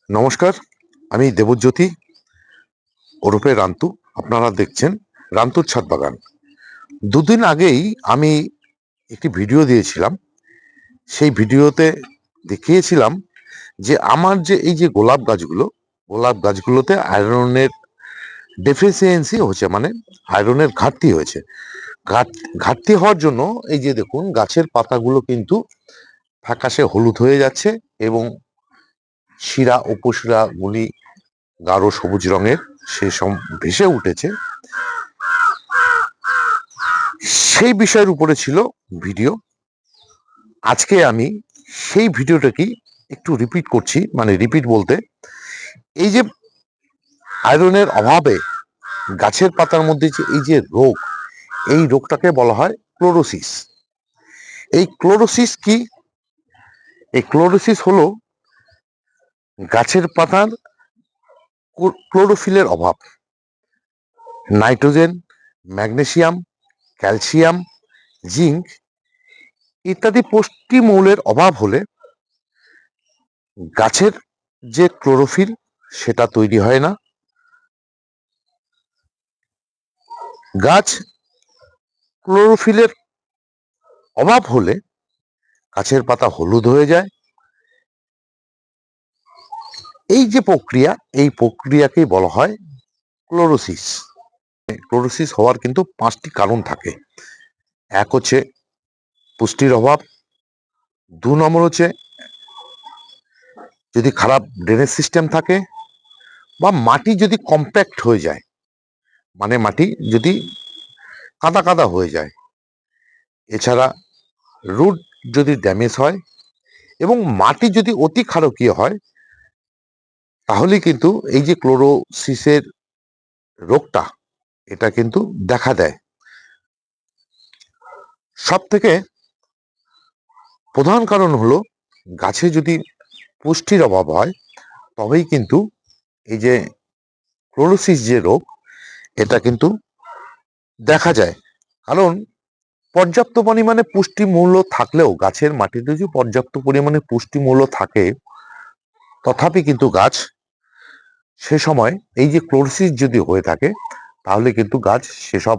নমস্কার, আমি দেবজ্যোতি ওরফে রান্তু। আপনারা দেখছেন রান্তুর ছাদ বাগান। দুদিন আগেই আমি একটি ভিডিও দিয়েছিলাম। সেই ভিডিওতে দেখিয়েছিলাম যে আমার যে এই যে গোলাপ গাছগুলোতে আয়রনের ডেফিসিয়েন্সি হয়েছে, মানে আয়রনের ঘাটতি হয়েছে। ঘাটতি হওয়ার জন্য এই যে দেখুন, গাছের পাতাগুলো কিন্তু ফ্যাকাশে হলুদ হয়ে যাচ্ছে এবং শিরা উপশিরা গুলি গাঢ় সবুজ রঙের সে সব ভেসে উঠেছে। সেই বিষয়ের উপরে ছিল ভিডিও। আজকে আমি সেই ভিডিওটাকেই একটু রিপিট করছি, মানে রিপিট বলতে এই যে আয়রনের অভাবে গাছের পাতার মধ্যে যে এই যে রোগ, এই রোগটাকে বলা হয় ক্লোরোসিস। এই ক্লোরোসিস কি? এই ক্লোরোসিস হলো গাছের পাতার ক্লোরোফিলের অভাব। নাইট্রোজেন, ম্যাগনেসিয়াম, ক্যালসিয়াম, জিঙ্ক ইত্যাদি পুষ্টি মৌলের অভাব হলে গাছের যে ক্লোরোফিল সেটা তৈরি হয় না। গাছ ক্লোরোফিলের অভাব হলে গাছের পাতা হলুদ হয়ে যায়। এই যে প্রক্রিয়া, এই প্রক্রিয়াকেই বলা হয় ক্লোরোসিস। ক্লোরোসিস হওয়ার কিন্তু 5টি কারণ থাকে। এক হচ্ছে পুষ্টির অভাব, 2 নম্বর হচ্ছে যদি খারাপ ড্রেনেজ সিস্টেম থাকে, বা মাটি যদি কম্প্যাক্ট হয়ে যায়, মানে মাটি যদি কাদা কাদা হয়ে যায়। এছাড়া রুট যদি ড্যামেজ হয় এবং মাটি যদি অতি ক্ষারকীয় হয়, তাহলে কিন্তু এই যে ক্লোরোসিসের রোগটা, এটা কিন্তু দেখা দেয়। সব থেকে প্রধান কারণ হলো গাছে যদি পুষ্টির অভাব হয়, তবেই কিন্তু এই যে ক্লোরোসিস যে রোগ, এটা কিন্তু দেখা যায়। কারণ পর্যাপ্ত পরিমাণে পুষ্টি মূল্য থাকলেও, গাছের মাটিতে যদি পর্যাপ্ত পরিমাণে পুষ্টি মূল্য থাকে, তথাপি কিন্তু গাছ সে সময় এই যে ক্লোরোসিস যদি হয়ে থাকে, তাহলে কিন্তু গাছ সেসব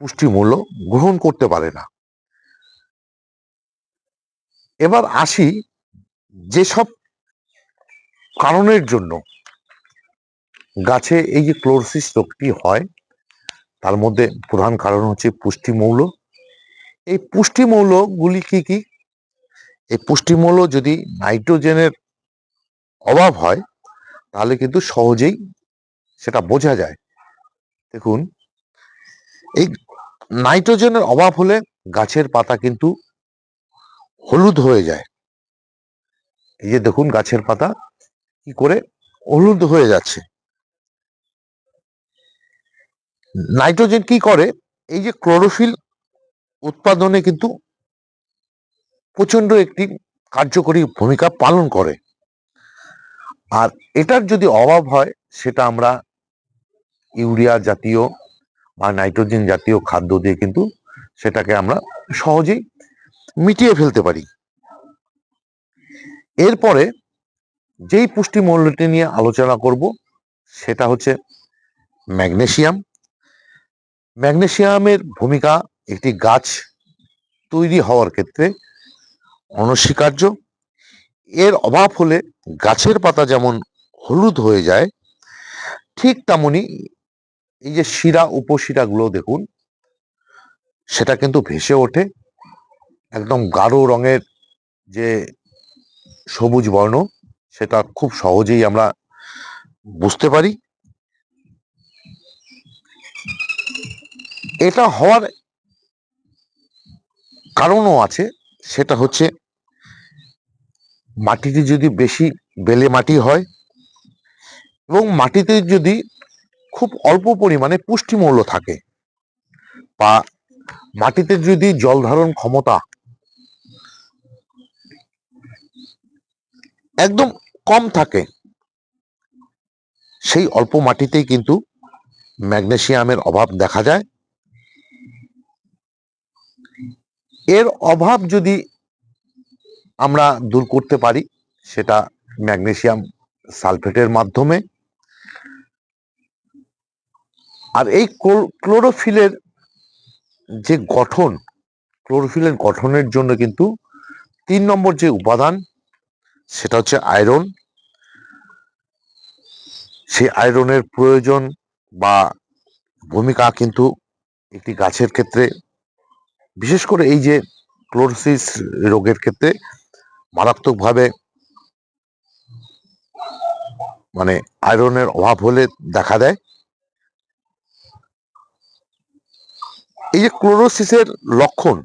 পুষ্টি মূল্য গ্রহণ করতে পারে না। এবার আসি যেসব কারণের জন্য গাছে এই যে ক্লোরোসিস রোগটি হয়, তার মধ্যে প্রধান কারণ হচ্ছে পুষ্টি মৌল। এই পুষ্টি মৌলগুলি কি কি? এই পুষ্টি মৌল যদি নাইট্রোজেনের অভাব হয়, তাহলে কিন্তু সহজেই সেটা বোঝা যায়। দেখুন, এই নাইট্রোজেনের অভাব হলে গাছের পাতা কিন্তু হলুদ হয়ে যায়। এই যে দেখুন, গাছের পাতা কি করে হলুদ হয়ে যাচ্ছে। নাইট্রোজেন কি করে? এই যে ক্লোরোফিল উৎপাদনে কিন্তু প্রচন্ড একটি কার্যকরী ভূমিকা পালন করে। আর এটার যদি অভাব হয়, সেটা আমরা ইউরিয়া জাতীয় বা নাইট্রোজেন জাতীয় খাদ্য দিয়ে কিন্তু সেটাকে আমরা সহজেই মিটিয়ে ফেলতে পারি। এরপরে যেই পুষ্টি মৌলটি নিয়ে আলোচনা করব, সেটা হচ্ছে ম্যাগনেসিয়াম। ম্যাগনেসিয়ামের ভূমিকা একটি গাছ তৈরি হওয়ার ক্ষেত্রে অনস্বীকার্য। এর অভাব হলে গাছের পাতা যেমন হলুদ হয়ে যায়, ঠিক তেমনি এই যে শিরা উপশিরাগুলো দেখুন, সেটা কিন্তু ভেসে ওঠে একদম গাঢ় রঙের, যে সবুজ বর্ণ, সেটা খুব সহজেই আমরা বুঝতে পারি। এটা হওয়ার কারণও আছে। সেটা হচ্ছে মাটিতে যদি বেশি বেলে মাটি হয় এবং মাটিতে যদি খুব অল্প পরিমাণে পুষ্টি মৌল থাকে, বা মাটিতে যদি জল ধারণ ক্ষমতা একদম কম থাকে, সেই অল্প মাটিতেই কিন্তু ম্যাগনেসিয়ামের অভাব দেখা যায়। এর অভাব যদি আমরা দূর করতে পারি, সেটা ম্যাগনেসিয়াম সালফেটের মাধ্যমে। আর এই ক্লোরোফিলের যে গঠন, ক্লোরোফিলের গঠনের জন্য কিন্তু 3 নম্বর যে উপাদান সেটা হচ্ছে আয়রন। সেই আয়রনের প্রয়োজন বা ভূমিকা কিন্তু একটি গাছের ক্ষেত্রে, বিশেষ করে এই যে ক্লোরোসিস রোগের ক্ষেত্রে মারাত্মকভাবে মানে আয়রনের অভাব হলে দেখা দেয়। এই যে ক্লোরোসিসের লক্ষণ,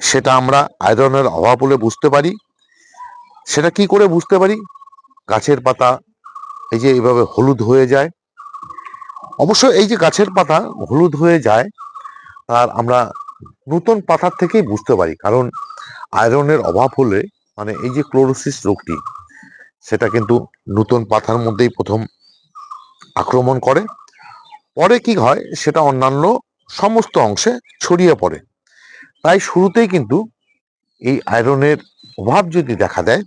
সেটা আমরা আয়রনের অভাব হলে বুঝতে পারি। সেটা কি করে বুঝতে পারি? গাছের পাতা এই যে এইভাবে হলুদ হয়ে যায়। অবশ্য এই যে গাছের পাতা হলুদ হয়ে যায়, তার আমরা নতুন পাতার থেকেই বুঝতে পারি। কারণ আয়রনের অভাব হলে মানে এই যে ক্লোরোসিস রোগটি, সেটা কিন্তু নতুন পাতার মধ্যেই প্রথম আক্রমণ করে। পরে কি হয়, সেটা অন্যান্য সমস্ত অংশে ছড়িয়ে পড়ে। তাই শুরুতেই কিন্তু এই আয়রনের অভাব যদি দেখা দেয়,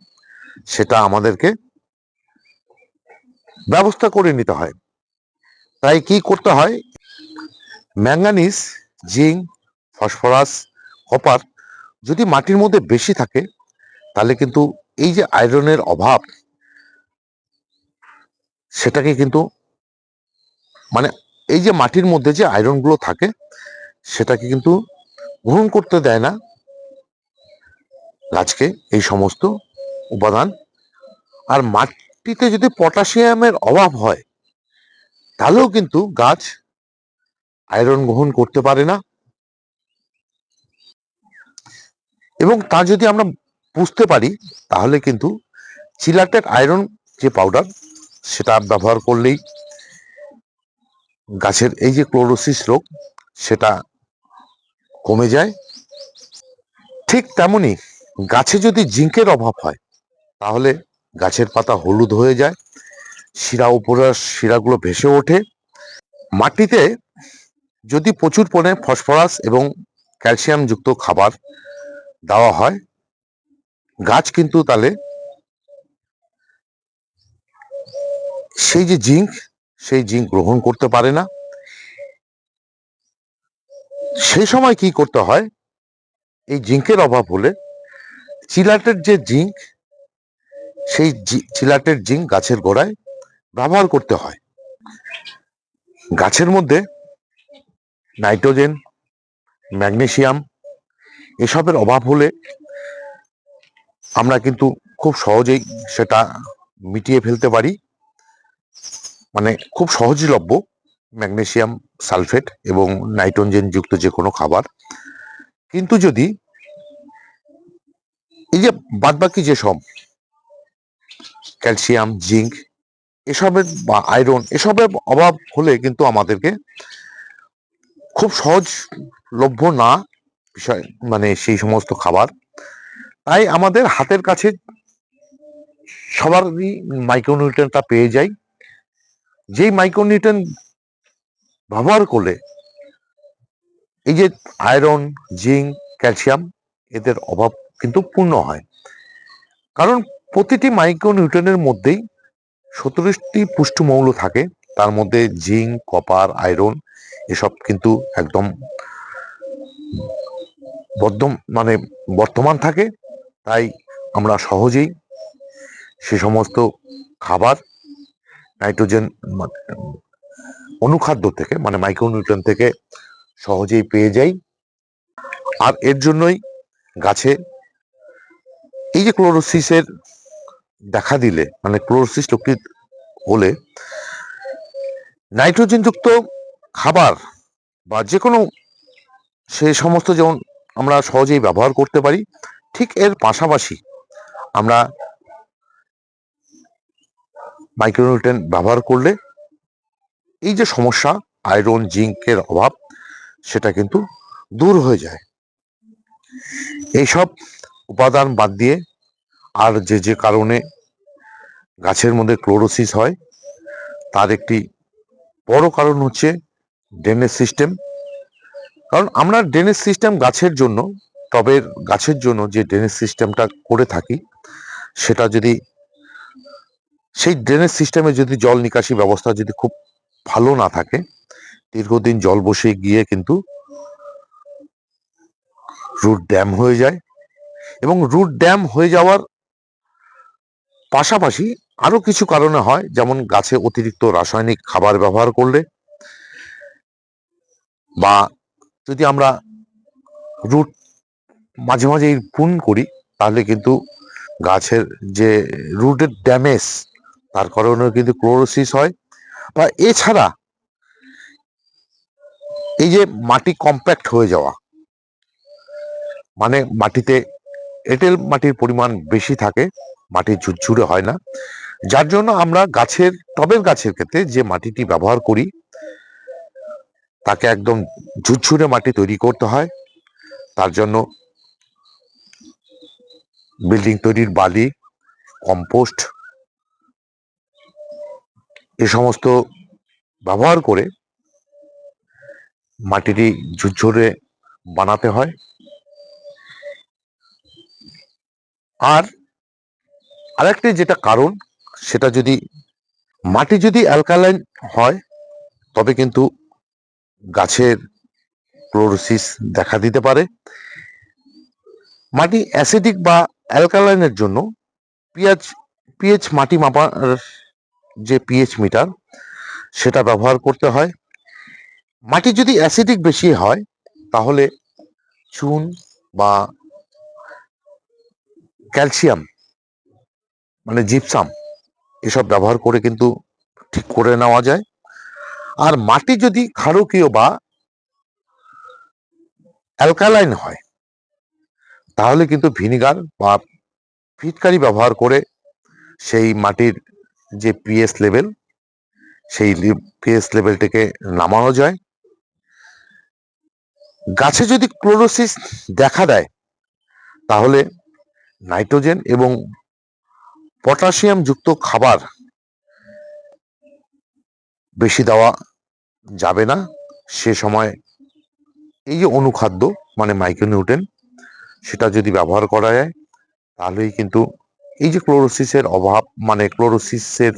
সেটা আমাদেরকে ব্যবস্থা করে নিতে হয়। তাই কি করতে হয়? ম্যাঙ্গানিজ, জিঙ্ক, ফসফরাস, কপার যদি মাটির মধ্যে বেশি থাকে, তাহলে কিন্তু এই যে আয়রনের অভাব, সেটাকে কিন্তু মানে এই যে মাটির মধ্যে যে আয়রনগুলো থাকে, সেটাকে কিন্তু গ্রহণ করতে দেয় না গাছকে এই সমস্ত উপাদান। আর মাটিতে যদি পটাশিয়ামের অভাব হয়, তাহলেও কিন্তু গাছ আয়রন গ্রহণ করতে পারে না। এবং তা যদি আমরা বুঝতে পারি, তাহলে কিন্তু চিলাটেড আয়রন যে পাউডার, সেটা ব্যবহার করলেই গাছের এই যে ক্লোরোসিস রোগ, সেটা কমে যায়। ঠিক তেমনি গাছে যদি জিঙ্কের অভাব হয়, তাহলে গাছের পাতা হলুদ হয়ে যায়, শিরা উপরের শিরাগুলো ভেসে ওঠে। মাটিতে যদি প্রচুর পরিমাণে ফসফরাস এবং ক্যালসিয়াম যুক্ত খাবার দেওয়া হয়, গাছ কিন্তু তাহলে সেই যে জিঙ্ক, সেই জিঙ্ক গ্রহণ করতে পারে না। সেই সময় কি করতে হয়? এই জিঙ্কের অভাব হলে চিলাটের যে জিঙ্ক, সেই চিলাটের জিঙ্ক গাছের গোড়ায় ব্যবহার করতে হয়। গাছের মধ্যে নাইট্রোজেন, ম্যাগনেসিয়াম এসবের অভাব হলে আমরা কিন্তু খুব সহজেই সেটা মিটিয়ে ফেলতে পারি। মানে খুব সহজলভ্য ম্যাগনেসিয়াম সালফেট এবং নাইট্রোজেন যুক্ত যে কোনো খাবার। কিন্তু যদি এই যে বাদবাকি যেসব ক্যালসিয়াম, জিঙ্ক এসবের বা আয়রন এসবের অভাব হলে কিন্তু আমাদেরকে খুব সহজলভ্য না বিষয়, মানে সেই সমস্ত খাবার। তাই আমাদের হাতের কাছে সবারই মাইক্রোনিউট্রিয়েন্টটা পেয়ে যাই, যেই মাইক্রোনিউট্রিয়েন্ট ব্যবহার করলে এই যে আয়রন, জিঙ্ক, ক্যালসিয়াম এদের অভাব কিন্তু পূর্ণ হয়। কারণ প্রতিটি মাইক্রোনিউট্রিয়েন্টের মধ্যেই 17টি পুষ্টিমৌল থাকে। তার মধ্যে জিঙ্ক, কপার, আয়রন এসব কিন্তু একদম মানে বর্তমান থাকে। তাই আমরা সহজেই সে সমস্ত খাবার নাইট্রোজেন অনুখাদ্য থেকে মানে মাইক্রোনিউট্রিয়েন্ট থেকে সহজেই পেয়ে যাই। আর এর জন্যই গাছে এই যে ক্লোরোসিসের দেখা দিলে, মানে ক্লোরোসিস রোগটি হলে নাইট্রোজেন যুক্ত খাবার বা যে কোনো সে সমস্ত যেমন আমরা সহজেই ব্যবহার করতে পারি, ঠিক এর পাশাপাশি আমরা মাইক্রোনিউট্রিয়েন্ট ব্যবহার করলে এই যে সমস্যা আয়রন, জিঙ্কের অভাব, সেটা কিন্তু দূর হয়ে যায়। এইসব উপাদান বাদ দিয়ে আর যে যে কারণে গাছের মধ্যে ক্লোরোসিস হয়, তার একটি বড় কারণ হচ্ছে ড্রেনেজ সিস্টেম। কারণ আমরা ড্রেনেজ সিস্টেম গাছের জন্য, টবের গাছের জন্য যে ড্রেনেজ সিস্টেমটা করে থাকি, সেটা যদি সেই ড্রেনেজ সিস্টেমে যদি জল নিকাশি ব্যবস্থা যদি খুব ভালো না থাকে, দীর্ঘদিন জল বসে গিয়ে কিন্তু রুট ড্যাম হয়ে যায়, এবং রুট ড্যাম হয়ে যাওয়ার পাশাপাশি আরো কিছু কারণে হয়, যেমন গাছে অতিরিক্ত রাসায়নিক খাবার ব্যবহার করলে, বা যদি আমরা রুট মাঝে মাঝে প্রুন করি, তাহলে কিন্তু গাছের যে রুটের ড্যামেজ, তার কারণেও কিন্তু ক্লোরোসিস হয়। বা এছাড়া এই যে মাটি কম্প্যাক্ট হয়ে যাওয়া, মানে মাটিতে এঁটেল মাটির পরিমাণ বেশি থাকে, মাটি ঝুরঝুরে হয় না, যার জন্য আমরা টবের গাছের ক্ষেত্রে যে মাটিটি ব্যবহার করি তাকে একদম ঝুরঝুরে মাটি তৈরি করতে হয়। তার জন্য বিল্ডিং তৈরির বালি, কম্পোস্ট এ সমস্ত ব্যবহার করে মাটিটি ঝুরঝুরে বানাতে হয়। আর আরেকটি যেটা কারণ, সেটা যদি মাটি যদি অ্যালকালাইন হয়, তবে কিন্তু গাছের ক্লোরোসিস দেখা দিতে পারে। মাটি অ্যাসিডিক বা অ্যালকালাইনের জন্য পিএইচ মাটি মাপার যে পিএইচ মিটার, সেটা ব্যবহার করতে হয়। মাটি যদি অ্যাসিডিক বেশি হয়, তাহলে চুন বা ক্যালসিয়াম মানে জিপসাম এসব ব্যবহার করে কিন্তু ঠিক করে নেওয়া যায়। আর মাটি যদি ক্ষারকীয় বা অ্যালকালাইন হয়, তাহলে কিন্তু ভিনিগার বা ফিটকারি ব্যবহার করে সেই মাটির যে পিএইচ লেভেল, সেই পিএইচ লেভেলটাকে নামানো যায়। গাছে যদি ক্লোরোসিস দেখা দেয়, তাহলে নাইট্রোজেন এবং পটাশিয়াম যুক্ত খাবার বেশি দেওয়া যাবে না। সে সময় এই যে অনুখাদ্য মানে মাইক্রোনিউট্রেন, সেটা যদি ব্যবহার করা যায়, তাহলেই কিন্তু এই যে ক্লোরোসিসের অভাব, মানে ক্লোরোসিসের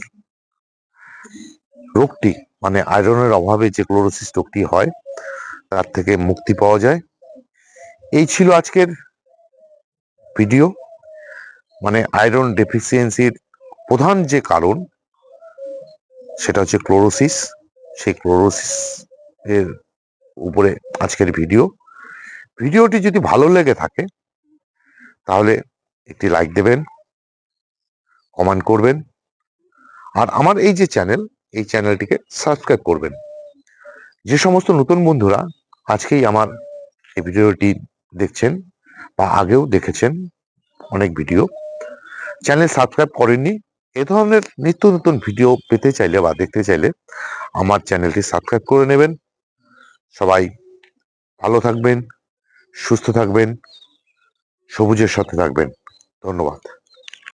রোগটি, মানে আয়রনের অভাবে যে ক্লোরোসিস রোগটি হয়, তার থেকে মুক্তি পাওয়া যায়। এই ছিল আজকের ভিডিও। মানে আয়রন ডেফিসিয়েন্সির প্রধান যে কারণ, সেটা হচ্ছে ক্লোরোসিস। সেই ক্লোরোসিস এর উপরে আজকের ভিডিওটি যদি ভালো লেগে থাকে, তাহলে একটি লাইক দেবেন, কমেন্ট করবেন, আর আমার এই যে চ্যানেল, এই চ্যানেলটিকে সাবস্ক্রাইব করবেন। যে সমস্ত নতুন বন্ধুরা আজকেই আমার এই ভিডিওটি দেখছেন বা আগেও দেখেছেন অনেক ভিডিও, চ্যানেল সাবস্ক্রাইব করেননি, এ ধরনের নিত্য নতুন ভিডিও পেতে চাইলে বা দেখতে চাইলে আমার চ্যানেলটি সাবস্ক্রাইব করে নেবেন। সবাই ভালো থাকবেন, সুস্থ থাকবেন, সবুজের সাথে থাকবেন। ধন্যবাদ।